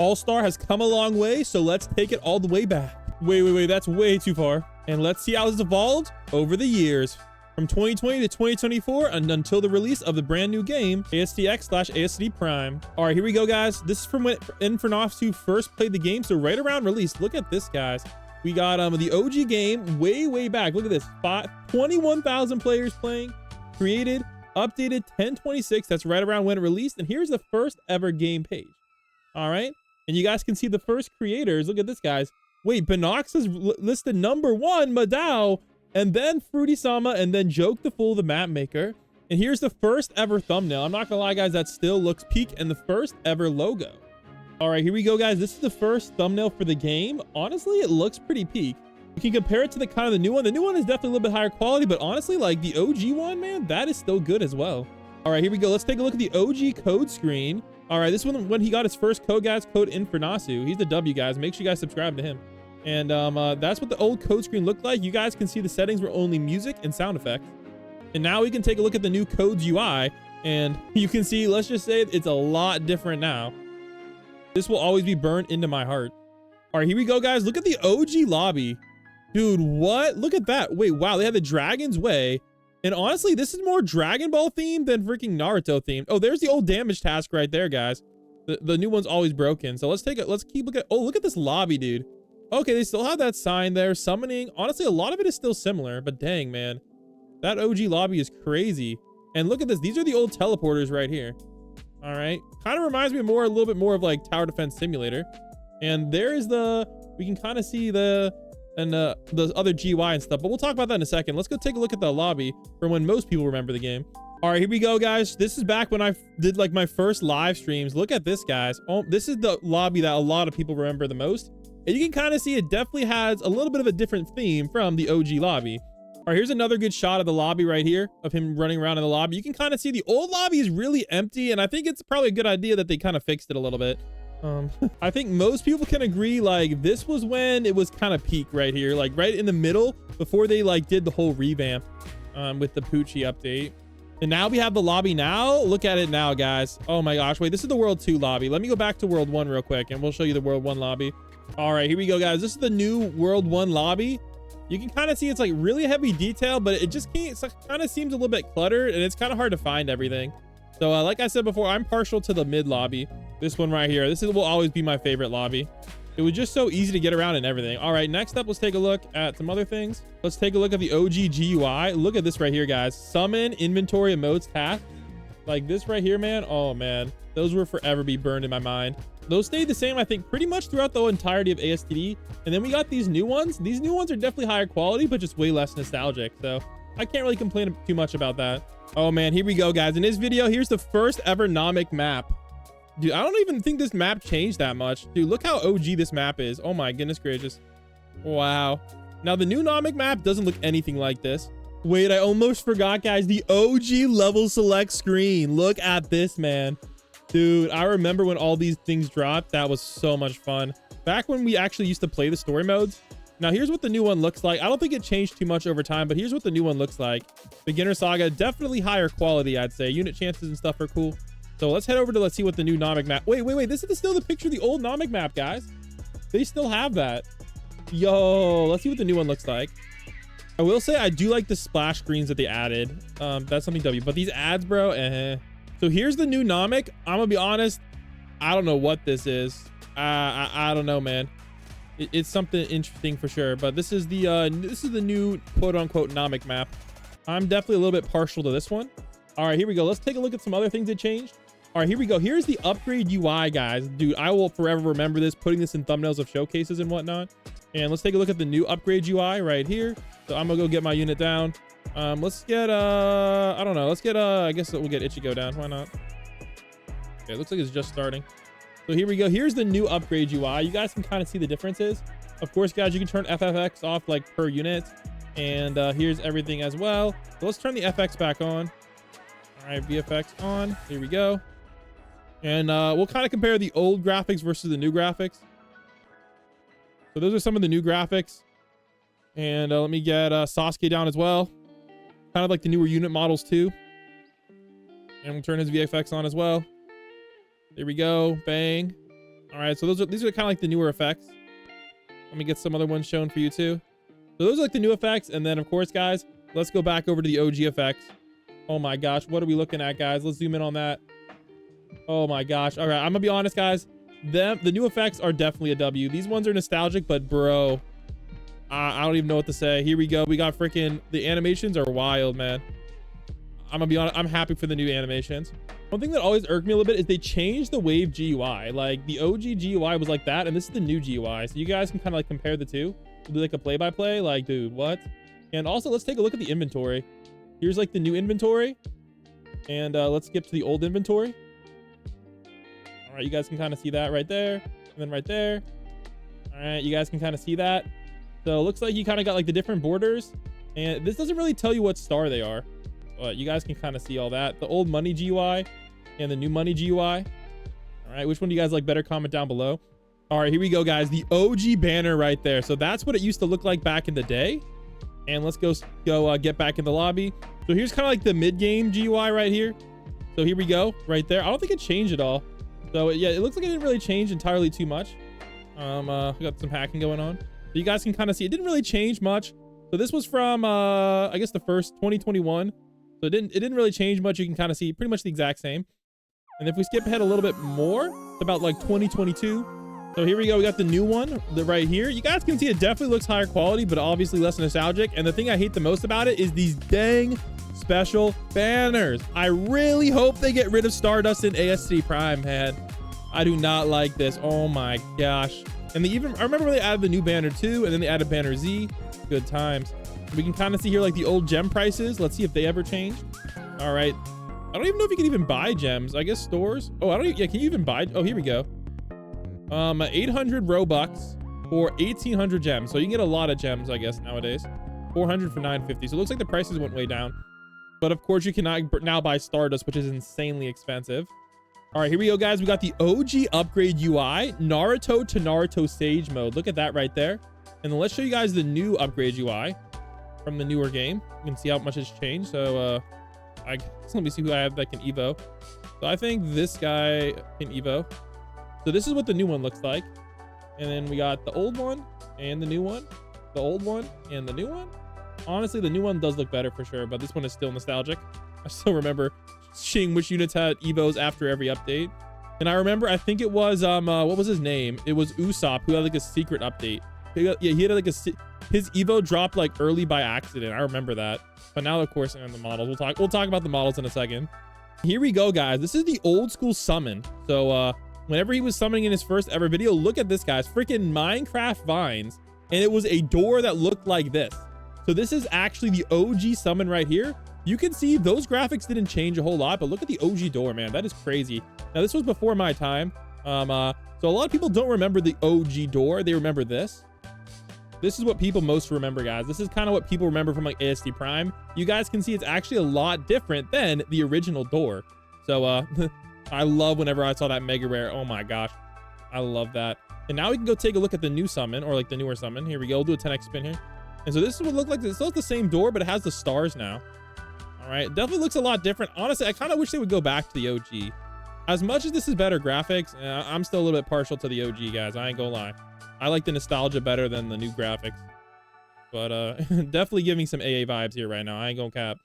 All-Star has come a long way, so let's take it all the way back. Wait, that's way too far. And let's see how it's evolved over the years. From 2020 to 2024 and until the release of the brand new game, ASTX/ASD Prime. All right, here we go, guys. This is from when Infernox first played the game, so right around release. Look at this, guys. We got the OG game way back. Look at this. 21,000 players playing, created, updated 10/26. That's right around when it released. And here's the first ever game page. All right. And you guys can see the first creators. Look at this, guys. Wait, Binox is listed number 1, Madao, and then Fruity Sama, and then Joke the Fool, the map maker. And here's the first ever thumbnail. I'm not gonna lie, guys, that still looks peak, and the first ever logo. All right, here we go, guys. This is the first thumbnail for the game. Honestly, it looks pretty peak. You can compare it to the kind of the new one. The new one is definitely a little bit higher quality, but honestly, like the OG one, man, that is still good as well. All right, here we go. Let's take a look at the OG code screen. All right, this one, when he got his first code, guys, code Infernasu. He's the W, guys. Make sure you guys subscribe to him. And that's what the old code screen looked like. You guys can see the settings were only music and sound effects. And now we can take a look at the new codes UI, and you can see, let's just say it's a lot different now. This will always be burned into my heart. All right, here we go, guys. Look at the OG lobby. Dude, what? Look at that. Wait, wow, they had the Dragon's Way. And honestly, this is more Dragon Ball themed than freaking Naruto themed. Oh, there's the old damage task right there, guys. The new one's always broken. So let's keep looking at, oh, look at this lobby, dude. Okay, they still have that sign there, summoning. Honestly, a lot of it is still similar, but dang, man. That OG lobby is crazy. And look at this. These are the old teleporters right here. All right. Kind of reminds me more, a little bit more of like Tower Defense Simulator. And there's we can kind of see the other GUI and stuff, but we'll talk about that in a second. Let's go take a look at the lobby from when most people remember the game. All right, here we go, guys. This is back when I did like my first live streams. Look at this, guys. Oh, this is the lobby that a lot of people remember the most. And you can kind of see it definitely has a little bit of a different theme from the OG lobby. All right, here's another good shot of the lobby right here of him running around in the lobby. You can kind of see the old lobby is really empty, and I think it's probably a good idea that they kind of fixed it a little bit. I think most people can agree, like, this was when it was kind of peak right here, like right in the middle before they like did the whole revamp with the Poochie update. And now we have the lobby now. Look at it now, guys. Oh my gosh. Wait, this is the World 2 lobby. Let me go back to World 1 real quick and we'll show you the World 1 lobby. All right, here we go, guys. This is the new World 1 lobby. You can kind of see it's like really heavy detail, but it just can't, kind of seems a little bit cluttered and it's kind of hard to find everything. So like I said before, I'm partial to the mid lobby. This one right here. This will always be my favorite lobby. It was just so easy to get around and everything. All right, next up, let's take a look at some other things. Let's take a look at the OG GUI. Look at this right here, guys. Summon, inventory, emotes, tasks. Like this right here, man. Oh man, those will forever be burned in my mind. Those stayed the same, I think, pretty much throughout the entirety of ASTD. And then we got these new ones. These new ones are definitely higher quality, but just way less nostalgic. So I can't really complain too much about that. Oh man, here we go, guys. In this video, here's the first ever Nomic map. Dude, I don't even think this map changed that much. Dude, look how OG this map is. Oh my goodness gracious. Wow. Now the new Nomic map doesn't look anything like this. Wait, I almost forgot, guys. The OG level select screen. Look at this, man. Dude, I remember when all these things dropped. That was so much fun. Back when we actually used to play the story modes. Now here's what the new one looks like. I don't think it changed too much over time, but here's what the new one looks like. Beginner Saga, definitely higher quality, I'd say. Unit chances and stuff are cool. So let's head over to, let's see what the new Nomic map. Wait. This is still the picture of the old Nomic map, guys. They still have that. Yo, let's see what the new one looks like. I will say I do like the splash screens that they added. That's something W, but these ads, bro, So here's the new Nomic. I'm gonna be honest. I don't know what this is. I don't know, man. It's something interesting for sure, but this is the new quote unquote Nomic map. I'm definitely a little bit partial to this one. All right, here we go. Let's take a look at some other things that changed. All right, here we go. Here's the upgrade UI, guys. Dude, I will forever remember this, putting this in thumbnails of showcases and whatnot. And let's take a look at the new upgrade UI right here. So I'm gonna go get my unit down. Let's get I don't know. Let's get I guess we'll get Ichigo down. Why not? Okay, it looks like it's just starting. So here we go. Here's the new upgrade UI. You guys can kind of see the differences. Of course, guys, you can turn FFX off like per unit. And here's everything as well. So let's turn the FX back on. All right, VFX on. Here we go. And we'll kind of compare the old graphics versus the new graphics. So those are some of the new graphics. And let me get Sasuke down as well. Kind of like the newer unit models too. And we'll turn his VFX on as well. There we go. Bang. All right, so these are kind of like the newer effects. Let me get some other ones shown for you too. So those are like the new effects. And then of course, guys, let's go back over to the OG effects. Oh my gosh, what are we looking at, guys? Let's zoom in on that. Oh my gosh. All right, I'm gonna be honest, guys. The new effects are definitely a W. These ones are nostalgic, but bro, I don't even know what to say. Here we go. We got freaking, the animations are wild, man. I'm gonna be honest, I'm happy for the new animations. One thing that always irked me a little bit is they changed the wave GUI. Like the OG GUI was like that, and this is the new GUI. So you guys can kind of like compare the two. We'll do like a play-by-play. Like, dude, what? And also, let's take a look at the inventory. Here's like the new inventory, and let's skip to the old inventory. All right, you guys can kind of see that right there, and then right there. All right, you guys can kind of see that. So it looks like you kind of got like the different borders, and this doesn't really tell you what star they are, but you guys can kind of see all that. The old money GUI and the new money GUI. All right, which one do you guys like better? Comment down below. All right, here we go, guys. The OG banner right there. So that's what it used to look like back in the day. And let's go get back in the lobby. So here's kind of like the mid-game GUI right here. So here we go, right there. I don't think it changed at all. So yeah, it looks like it didn't really change entirely too much. We got some hacking going on. So you guys can kind of see it didn't really change much. So this was from I guess the first 2021. So it didn't really change much. You can kind of see pretty much the exact same. And if we skip ahead a little bit more, it's about like 2022. So here we go. We got the new one right here. You guys can see it definitely looks higher quality, but obviously less nostalgic. And the thing I hate the most about it is these dang special banners. I really hope they get rid of Stardust and Astd Prime, man. I do not like this. Oh my gosh. And I remember when they added the new banner too, and then they added banner Z. Good times. We can kind of see here like the old gem prices. Let's see if they ever changed. All right. I don't even know if you can even buy gems. I guess stores. Oh, yeah, can you even buy? Oh, here we go. 800 Robux for 1800 gems. So you can get a lot of gems, I guess, nowadays. 400 for 950. So it looks like the prices went way down. But of course, you cannot now buy Stardust, which is insanely expensive. All right, here we go, guys. We got the OG upgrade UI, Naruto to Naruto Sage mode. Look at that right there. And then let's show you guys the new upgrade UI from the newer game. You can see how much has changed. So let me see who I have that can Evo. So I think this guy can Evo. So this is what the new one looks like. And then we got the old one and the new one, the old one and the new one. Honestly, the new one does look better for sure, but this one is still nostalgic. I still remember seeing which units had Evos after every update. And I remember, I think it was, what was his name? It was Usopp, who had like a secret update. He had like his Evo dropped like early by accident. I remember that. But now, of course, and the models. We'll talk about the models in a second. Here we go, guys. This is the old school summon. So, whenever he was summoning in his first ever video, look at this, guys. Freaking Minecraft vines. And it was a door that looked like this. So this is actually the OG summon right here. You can see those graphics didn't change a whole lot, but look at the OG door, man. That is crazy. Now, this was before my time. So a lot of people don't remember the OG door. They remember this. This is what people most remember, guys. This is kind of what people remember from like Astd Prime. You guys can see it's actually a lot different than the original door. So I love whenever I saw that mega rare. Oh my gosh, I love that. And now we can go take a look at the new summon, or like the newer summon. Here we go. We'll do a 10x spin here. And so this is what it looked like. It's still the same door, but it has the stars now. All right, definitely looks a lot different. Honestly, I kind of wish they would go back to the OG. As much as this is better graphics, I'm still a little bit partial to the OG, guys. I ain't gonna lie. I like the nostalgia better than the new graphics. But definitely giving some AA vibes here right now. I ain't gonna cap.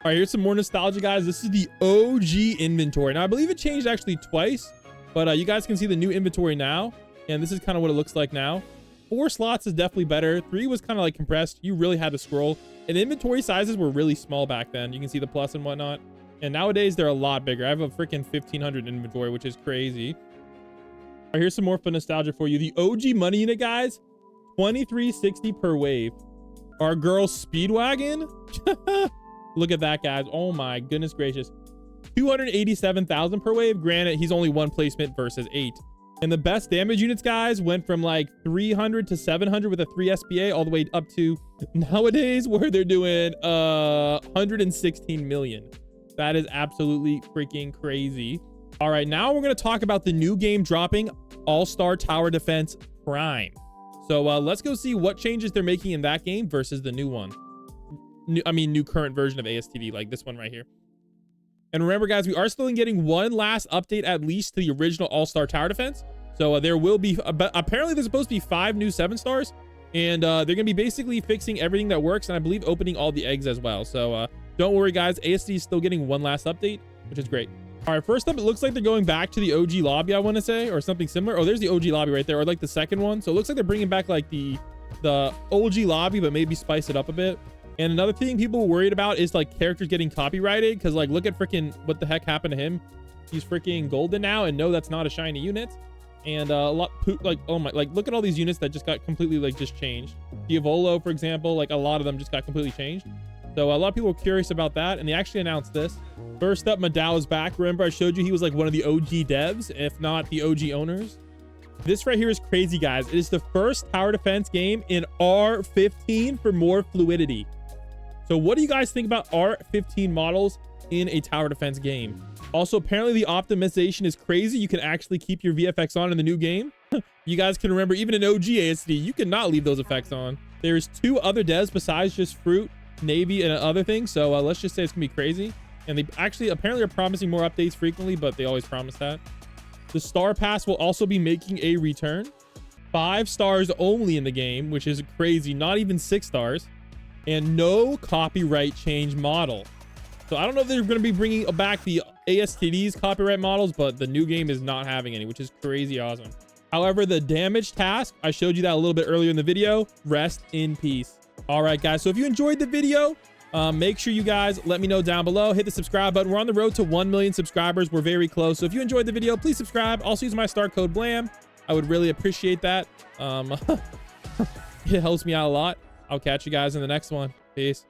All right, here's some more nostalgia, guys. This is the OG inventory. Now, I believe it changed actually twice, but you guys can see the new inventory now. And this is kind of what it looks like now. 4 slots is definitely better. 3 was kind of like compressed. You really had to scroll. And inventory sizes were really small back then. You can see the plus and whatnot. And nowadays, they're a lot bigger. I have a freaking 1500 inventory, which is crazy. All right, here's some more fun nostalgia for you. The OG money unit, guys, 2360 per wave. Our girl Speedwagon. Look at that, guys. Oh my goodness gracious. 287,000 per wave. Granted, he's only 1 placement versus 8. And the best damage units, guys, went from like 300 to 700 with a 3 SBA all the way up to nowadays where they're doing 116 million. That is absolutely freaking crazy. All right, now we're going to talk about the new game dropping, All-Star Tower Defense Prime. So let's go see what changes they're making in that game versus the new one. New current version of ASTD, like this one right here. And remember, guys, we are still getting one last update at least to the original All-Star Tower Defense. So there will be, apparently there's supposed to be 5 new 7 stars, and they're gonna be basically fixing everything that works, and I believe opening all the eggs as well. So don't worry guys, Astd is still getting one last update, which is great. All right, first up, it looks like they're going back to the OG lobby, I want to say, or something similar. Oh, there's the OG lobby right there, or like the second one. So it looks like they're bringing back like the OG lobby, but maybe spice it up a bit. And another thing people were worried about is like characters getting copyrighted, because like look at freaking what the heck happened to him. He's freaking golden now, and no, that's not a shiny unit. And a lot like, oh my, like look at all these units that just got completely like just changed. Diavolo, for example, like a lot of them just got completely changed. So a lot of people were curious about that, and they actually announced this. First up, Madao is back. Remember I showed you he was like one of the OG devs, if not the OG owners. This right here is crazy, guys. It is the first tower defense game in R15 for more fluidity. So what do you guys think about R15 models in a tower defense game? Also, apparently the optimization is crazy. You can actually keep your VFX on in the new game. You guys can remember, even in OG Astd, you cannot leave those effects on. There's 2 other devs besides just Fruit, Navy, and other things. So let's just say it's gonna be crazy. And they actually apparently are promising more updates frequently, but they always promise that. The Star Pass will also be making a return. 5 stars only in the game, which is crazy. Not even 6 stars. And no copyright change model. So I don't know if they're going to be bringing back the ASTD's copyright models, but the new game is not having any, which is crazy awesome. However, the damage task, I showed you that a little bit earlier in the video. Rest in peace. All right, guys. So if you enjoyed the video, make sure you guys let me know down below. Hit the subscribe button. We're on the road to 1 million subscribers. We're very close. So if you enjoyed the video, please subscribe. Also use my star code BLAM. I would really appreciate that. It helps me out a lot. I'll catch you guys in the next one. Peace.